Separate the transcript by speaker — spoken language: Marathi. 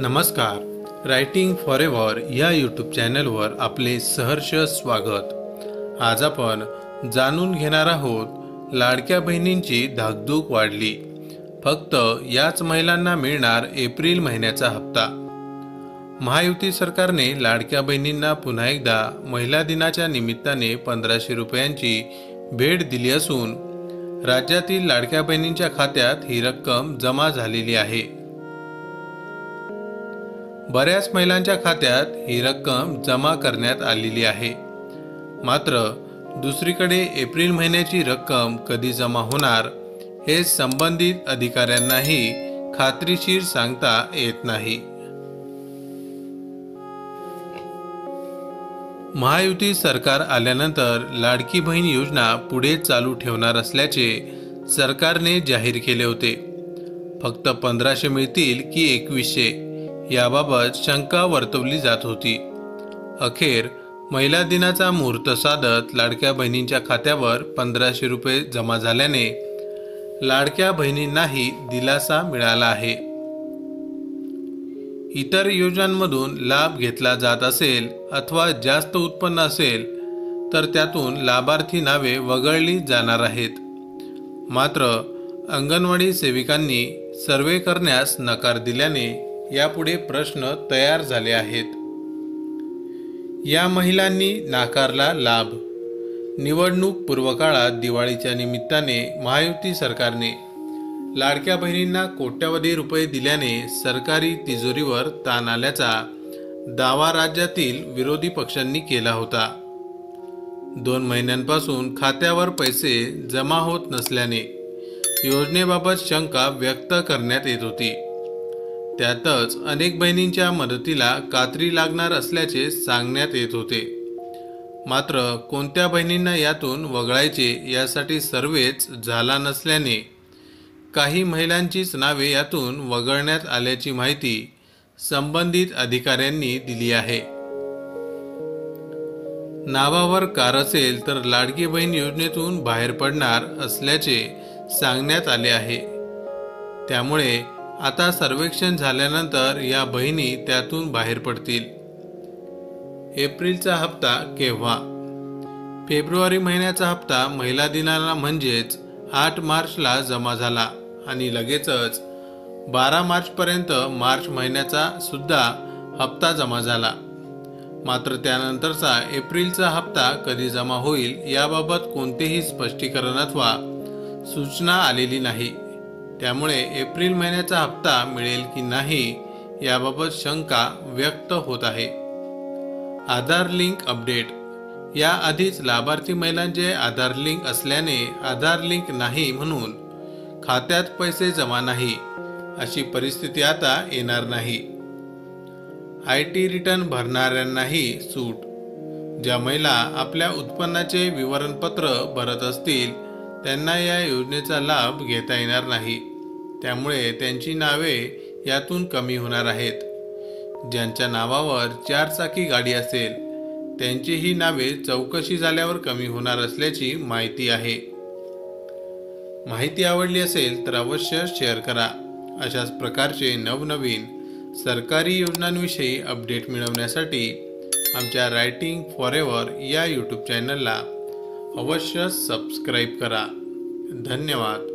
Speaker 1: नमस्कार. रायटिंग फॉरेव्हर या यूट्यूब चॅनलवर आपले सहर्ष स्वागत. आज आपण जाणून घेणार आहोत लाडक्या बहिणींची धाकधूक वाढली. फक्त याच महिलांना मिळणार एप्रिल महिन्याचा हप्ता. महायुती सरकारने लाडक्या बहिणींना पुन्हा एकदा महिला दिनाच्या निमित्ताने 1500 रुपयांची भेट दिली असून राज्यातील लाडक्या बहिणींच्या खात्यात ही रक्कम जमा झालेली आहे. बऱ्याच महिलांच्या खात्यात ही रक्कम जमा करण्यात आलेली आहे. मात्र दुसरीकडे एप्रिल महिन्याची रक्कम कधी जमा होणार हे संबंधित अधिकाऱ्यांनाही खात्रीशीर सांगता येत नाही. महायुती सरकार आल्यानंतर लाडकी बहीण योजना पुढे चालू ठेवणार असल्याचे सरकारने जाहीर केले होते. फक्त 1500 मिळतील की 2100 याबाबत शंका वर्तवली जात होती. अखेर महिला दिनाचा मुहूर्त साधत लाडक्या बहिणींच्या खात्यावर 1500 रुपये जमा झाल्याने लाडक्या बहिणींनाही दिलासा मिळाला आहे. इतर योजनांमधून लाभ घेतला जात असेल अथवा जास्त उत्पन्न असेल तर त्यातून लाभार्थी नावे वगळली जाणार आहेत. मात्र अंगणवाडी सेविकांनी सर्वे करण्यास नकार दिल्याने यापुढे प्रश्न तयार झाले आहेत. या महिलांनी नाकारला लाभ. निवडणूक पूर्व काळात दिवाळीच्या निमित्ताने महायुती सरकारने लाडक्या बहिणींना कोट्यवधी रुपये दिल्याने सरकारी तिजोरीवर ताण आल्याचा दावा राज्यातील विरोधी पक्षांनी केला होता. 2 महिन्यांपासून खात्यावर पैसे जमा होत नसल्याने योजनेबाबत शंका व्यक्त करण्यात येत होती. त्यातच अनेक बहिणींच्या मदतीला कात्री लागणार असल्याचे सांगण्यात येत होते. मात्र कोणत्या बहिणींना यातून वगळायचे यासाठी सर्वेच झाला नसल्याने काही महिलांचीच नावे यातून वगळण्यात आल्याची माहिती संबंधित अधिकाऱ्यांनी दिली आहे. नावावर कार असेल तर लाडकी बहीण योजनेतून बाहेर पडणार असल्याचे सांगण्यात आले आहे. त्यामुळे आता सर्वेक्षण झाल्यानंतर या बहिणी त्यातून बाहेर पडतील. एप्रिलचा हप्ता केव्हा? फेब्रुवारी महिन्याचा हप्ता महिला दिनाला म्हणजेच 8 मार्चला जमा झाला आणि लगेचच 12 मार्चपर्यंत मार्च महिन्याचा सुद्धा हप्ता जमा झाला. मात्र त्यानंतरचा एप्रिलचा हप्ता कधी जमा होईल याबाबत कोणतेही स्पष्टीकरण अथवा सूचना आलेली नाही. त्यामुळे एप्रिल महिन्याचा हप्ता मिळेल की नाही याबाबत शंका व्यक्त होत आहे. आधार लिंक अपडेट. याआधीच लाभार्थी महिलांचे आधार लिंक असल्याने आधार लिंक नाही म्हणून खात्यात पैसे जमा नाही अशी परिस्थिती आता येणार नाही. IT रिटर्न भरणाऱ्यांनाही सूट. ज्या महिला आपल्या उत्पन्नाचे विवरणपत्र भरत असतील त्यांना या योजनेचा लाभ घेता येणार नाही. त्यामुळे त्यांची नावे यातून कमी होणार आहेत. ज्यांच्या नावावर 4 चाकी गाडी असेल त्यांची ही नावे चौकशी झाल्यावर कमी होणार असल्याची माहिती आहे. माहिती आवडली असेल तर अवश्य शेअर करा. अशाच प्रकारचे नवनवीन सरकारी योजनांविषयी अपडेट मिळवण्यासाठी आमच्या रायटिंग फॉरेव्हर या यूट्यूब चॅनलला अवश्य सबस्क्राईब करा. धन्यवाद.